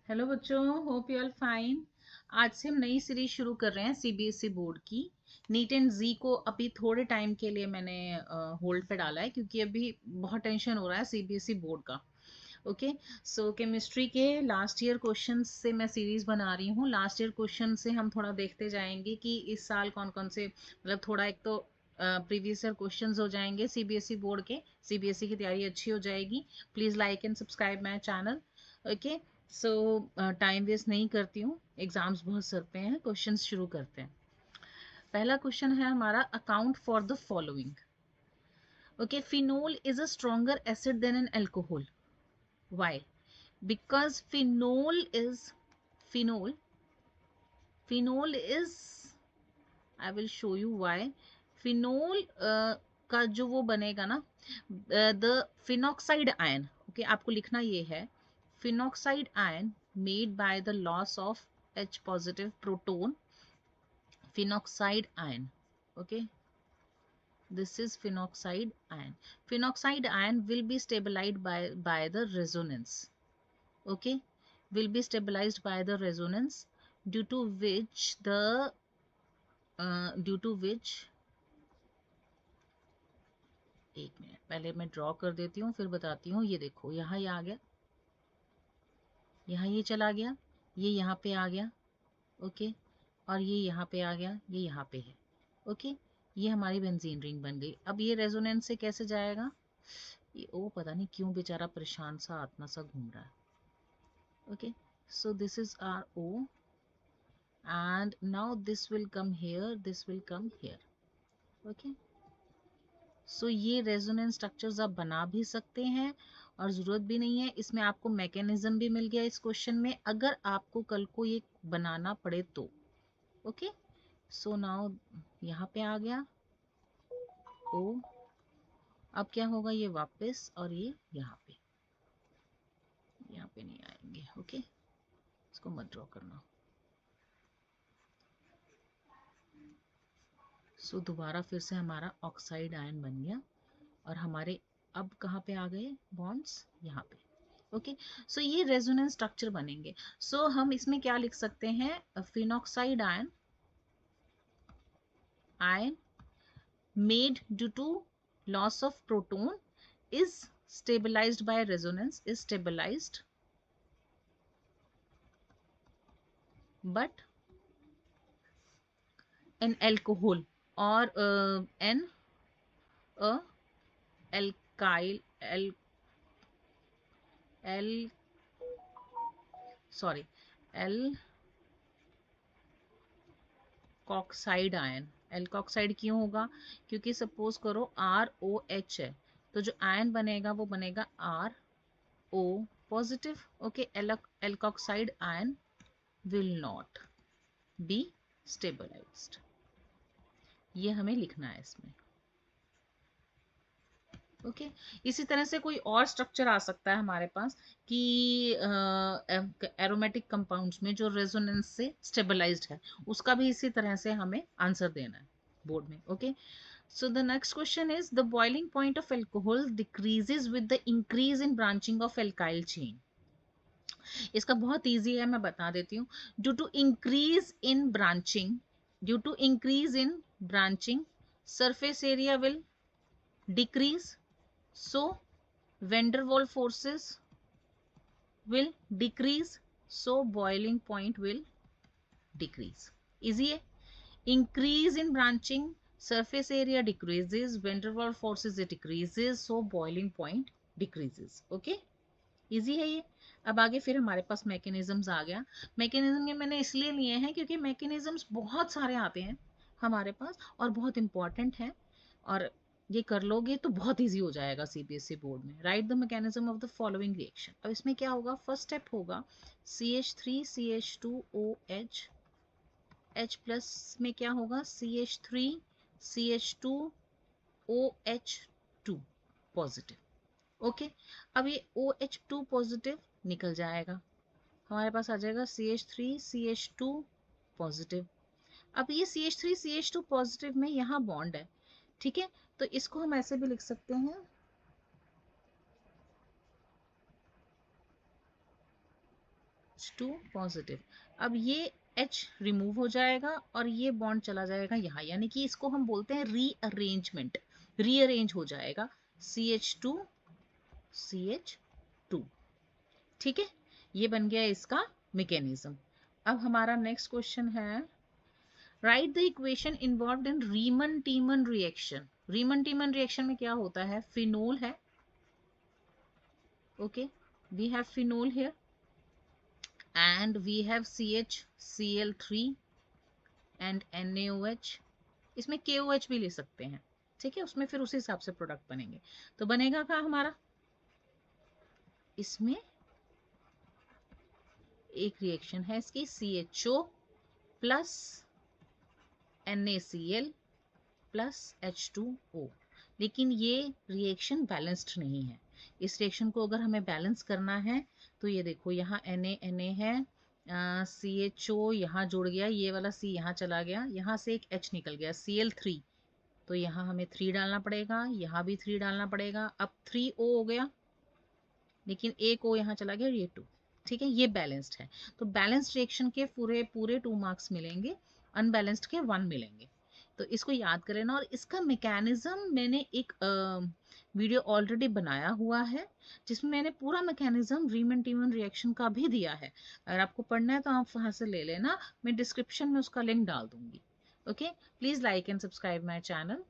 Hello बच्चों, hope you are fine. आज से हम नई सीरीज शुरू कर रहे हैं सीबीएसई बोर्ड की। नीट एंड जी को अभी थोड़े टाइम के लिए मैंने होल्ड पे डाला है क्योंकि अभी बहुत टेंशन हो रहा है सीबीएसई बोर्ड का। ओके, सो केमिस्ट्री के लास्ट ईयर क्वेश्चन से मैं सीरीज बना रही हूँ। लास्ट ईयर क्वेश्चन से हम थोड़ा देखते जाएंगे कि इस साल कौन कौन से, मतलब थोड़ा एक तो प्रीवियस ईयर क्वेश्चंस हो जाएंगे सीबीएसई बोर्ड के, सीबीएसई की तैयारी अच्छी हो जाएगी। Please like and subscribe my channel. Okay, so time waste नहीं करती हूँ, एग्जाम्स बहुत सर पे हैं। क्वेश्चंस शुरू करते हैं। पहला क्वेश्चन है हमारा, account for the following. Okay, phenol is a stronger acid than an alcohol. Why? Because phenol phenol is, I will show you why. phenol का जो वो बनेगा ना, द फिनॉक्साइड आयन। ओके, आपको लिखना ये है, phenoxide ion made by the loss of H positive proton, phenoxide ion. Okay, this is phenoxide ion. Phenoxide ion will be stabilized by the resonance. Okay, will be stabilized by the resonance, due to which एक minute पहले मैं draw कर देती हूँ फिर बताती हूँ। ये देखो, यहाँ ये आ गया, यहाँ ये चला गया, ये यहाँ पे आ गया। ओके, और ये यहाँ पे आ गया, ये यहाँ पे है। ओके, ये हमारी बेंजीन रिंग बन गई। अब ये रेजोनेंस से कैसे जाएगा? ये ओ पता नहीं क्यों बेचारा परेशान सा आत्मा सा घूम रहा है। Okay, so this is our O, and now this will come here, this will come here. Okay, so ये रेजोनेंस स्ट्रक्चर्स आप बना भी सकते हैं और ज़रूरत भी नहीं है। इसमें आपको मैकेनिज्म भी मिल गया इस क्वेश्चन में, अगर आपको कल को ये बनाना पड़े तो। ओके, सो नाउ यहाँ पे आ गया O। अब क्या होगा, ये वापस, और ये यहाँ पे नहीं आएंगे। ओके, इसको मत ड्रॉ करना। सो दोबारा फिर से हमारा ऑक्साइड आयन बन गया, और हमारे अब कहाँ पे आ गए बॉन्ड्स, यहाँ पे। ओके, सो ये रेजोनेंस स्ट्रक्चर बनेंगे। सो हम इसमें क्या लिख सकते हैं, phenoxide ion made due to loss of proton is stabilized by resonance, is stabilized but an alcohol or an alkyl sorry alkoxide ion. Alkoxide क्यों होगा? क्योंकि सपोज करो ROH है, तो जो आयन बनेगा वो बनेगा RO positive. Okay, alkoxide ion will not be stabilized. ये हमें लिखना है इसमें। ओके, इसी तरह से कोई और स्ट्रक्चर आ सकता है हमारे पास कि एरोमेटिक कंपाउंड्स में जो रेजोनेंस से स्टेबलाइज्ड है, उसका भी इसी तरह से हमें आंसर देना है बोर्ड में। Okay, so the next question is, the boiling point of alcohol decreases with the increase in branching of alkyl chain. इसका बहुत इजी है, मैं बता देती हूँ। Due to increase in branching surface area will decrease, so van der Waals forces will decrease, so boiling point will decrease. easy है, increase in branching, surface area decreases, van der Waals forces it decreases, so boiling point decreases. okay, easy है ये। अब आगे फिर हमारे पास mechanisms आ गया। Mechanism ये मैंने इसलिए लिए हैं क्योंकि मैकेनिज्म्स बहुत सारे आते हैं हमारे पास और बहुत इंपॉर्टेंट हैं, और ये कर लोगे तो बहुत इजी हो जाएगा सीबीएसई बोर्ड में। Right the mechanism of the following reaction. अब इसमें क्या होगा, फर्स्ट स्टेप होगा CH3CH2OH, H प्लस में क्या होगा CH3CH2OH2 पॉजिटिव। ओके, अब ये OH2 पॉजिटिव निकल जाएगा, हमारे पास आ जाएगा CH3CH2 पॉजिटिव। अब ये CH3CH2 पॉजिटिव में यहाँ बॉन्ड है, ठीक है, तो इसको हम ऐसे भी लिख सकते हैं, H2 पॉजिटिव। अब ये H रिमूव हो जाएगा और ये बॉन्ड चला जाएगा यहाँ, यानी कि इसको हम बोलते हैं रीअरेंजमेंट, रीअरेंज हो जाएगा CH2 CH2। ठीक है, ये बन गया इसका मैकेनिज्म। अब हमारा नेक्स्ट क्वेश्चन है, write the equation involved in Reimer Tiemann reaction. Reimer Tiemann reaction में क्या होता है, फिनोल है, okay, we have phenol here and we have CHCl3 and NaOH। इसमें KOH भी ले सकते हैं, ठीक है, उसमें फिर उस हिसाब से प्रोडक्ट बनेंगे। तो बनेगा क्या हमारा, इसमें एक रिएक्शन है इसकी CHO plus NaCl plus H2O, लेकिन ये रिएक्शन बैलेंस्ड नहीं है। इस रिएक्शन को अगर हमें बैलेंस करना है तो ये देखो यहाँ Na है, CHO यहाँ जुड़ गया, ये वाला C यहाँ चला गया, यहाँ से एक H निकल गया Cl3, तो यहाँ हमें 3 डालना पड़ेगा, यहाँ भी 3 डालना पड़ेगा। अब 3O हो गया, लेकिन एक O यहाँ चला गया, ये 2। ठीक है, ये बैलेंस्ड है। तो बैलेंस्ड रिएक्शन के पूरे 2 मार्क्स मिलेंगे, अनबैलेंस्ड के 1 मिलेंगे। तो इसको याद करें ना। और इसका मैकेनिज्म मैंने एक वीडियो ऑलरेडी बनाया हुआ है, जिसमें मैंने पूरा मैकेनिज्म रीमन टीमन रिएक्शन का भी दिया है। अगर आपको पढ़ना है तो आप वहाँ से ले लेना, मैं डिस्क्रिप्शन में उसका लिंक डाल दूंगी। Okay, please like and subscribe my channel.